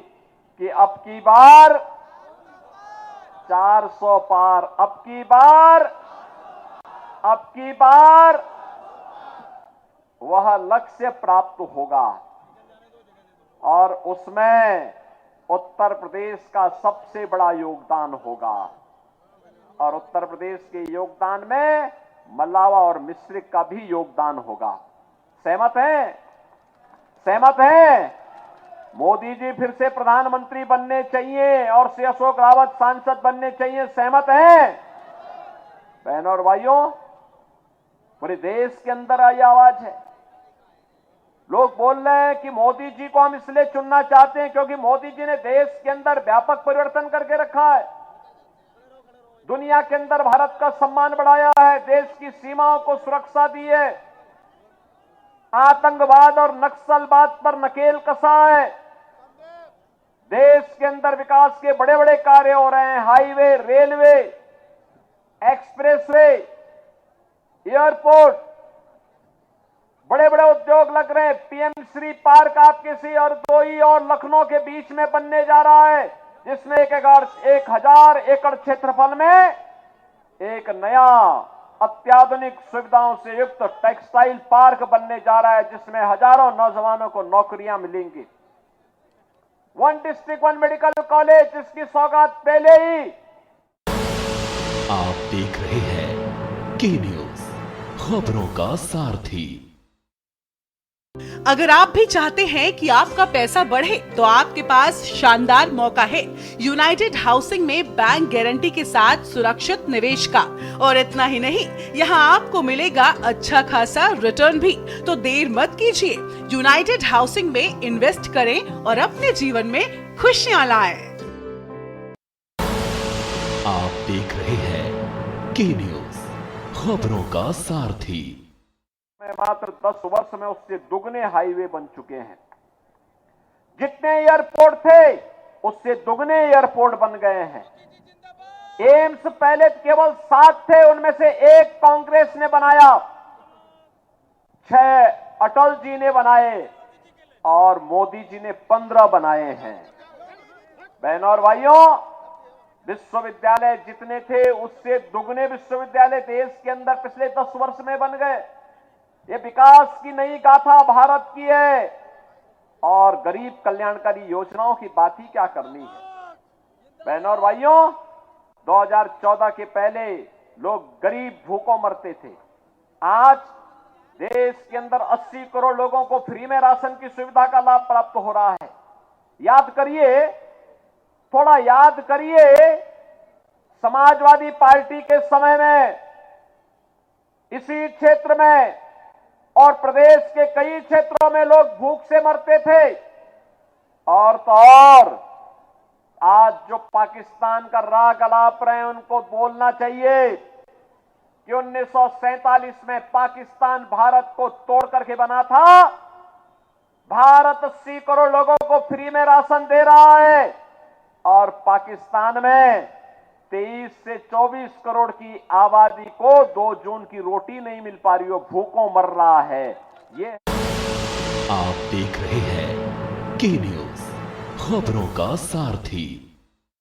Speaker 11: कि अब की बार 400 पार, अब की बार वह लक्ष्य प्राप्त होगा और उसमें उत्तर प्रदेश का सबसे बड़ा योगदान होगा। और उत्तर प्रदेश के योगदान में मल्लावा और मिश्रिक का भी योगदान होगा। सहमत हैं? सहमत हैं? मोदी जी फिर से प्रधानमंत्री बनने चाहिए और श्री अशोक रावत सांसद बनने चाहिए। सहमत हैं? बहनों और भाइयों, पूरे देश के अंदर आई आवाज है। लोग बोल रहे हैं कि मोदी जी को हम इसलिए चुनना चाहते हैं क्योंकि मोदी जी ने देश के अंदर व्यापक परिवर्तन करके रखा है, दुनिया के अंदर भारत का सम्मान बढ़ाया है, देश की सीमाओं को सुरक्षा दी है, आतंकवाद और नक्सलवाद पर नकेल कसा है, देश के अंदर विकास के बड़े बड़े कार्य हो रहे हैं, हाईवे, रेलवे, एक्सप्रेसवे, एयरपोर्ट, बड़े बड़े उद्योग लग रहे हैं। पीएम श्री पार्क आपके सी हरदोई और लखनऊ के बीच में बनने जा रहा है, जिसमें 1000 एकड़ क्षेत्रफल में एक नया अत्याधुनिक सुविधाओं से युक्त टेक्सटाइल पार्क बनने जा रहा है, जिसमें हजारों नौजवानों को नौकरियां मिलेंगी। 1 डिस्ट्रिक्ट 1 मेडिकल कॉलेज, जिसकी सौगात पहले ही।
Speaker 2: आप देख रहे हैं के न्यूज, खबरों का सारथी।
Speaker 14: अगर आप भी चाहते हैं कि आपका पैसा बढ़े तो आपके पास शानदार मौका है यूनाइटेड हाउसिंग में बैंक गारंटी के साथ सुरक्षित निवेश का। और इतना ही नहीं, यहाँ आपको मिलेगा अच्छा खासा रिटर्न भी। तो देर मत कीजिए, यूनाइटेड हाउसिंग में इन्वेस्ट करें और अपने जीवन में खुशियाँ लाएं।
Speaker 2: आप देख रहे हैं के न्यूज, खबरों का सारथी।
Speaker 11: मात्र 10 वर्ष में उससे दुगने हाईवे बन चुके हैं। जितने एयरपोर्ट थे उससे दुगने एयरपोर्ट बन गए हैं। एम्स पहले केवल 7 थे, उनमें से 1 कांग्रेस ने बनाया, 6 अटल जी ने बनाए और मोदी जी ने 15 बनाए हैं। बहनों और भाइयों, विश्वविद्यालय जितने थे उससे दुगने विश्वविद्यालय देश के अंदर पिछले 10 वर्ष में बन गए। ये विकास की नई गाथा भारत की है और गरीब कल्याणकारी योजनाओं की बात ही क्या करनी है। बहनों और भाइयों, 2014 के पहले लोग गरीब भूखों मरते थे। आज देश के अंदर 80 करोड़ लोगों को फ्री में राशन की सुविधा का लाभ प्राप्त हो रहा है। याद करिए, थोड़ा याद करिए, समाजवादी पार्टी के समय में इसी क्षेत्र में और प्रदेश के कई क्षेत्रों में लोग भूख से मरते थे। और तो और आज जो पाकिस्तान का राग अलाप रहे हैं उनको बोलना चाहिए कि 1947 में पाकिस्तान भारत को तोड़ करके बना था। भारत 80 करोड़ लोगों को फ्री में राशन दे रहा है और पाकिस्तान में 23 से 24 करोड़ की आबादी को 2 जून की रोटी नहीं मिल पा रही हो, भूखों मर रहा है। ये
Speaker 2: आप देख रहे हैं के न्यूज, खबरों का सारथी।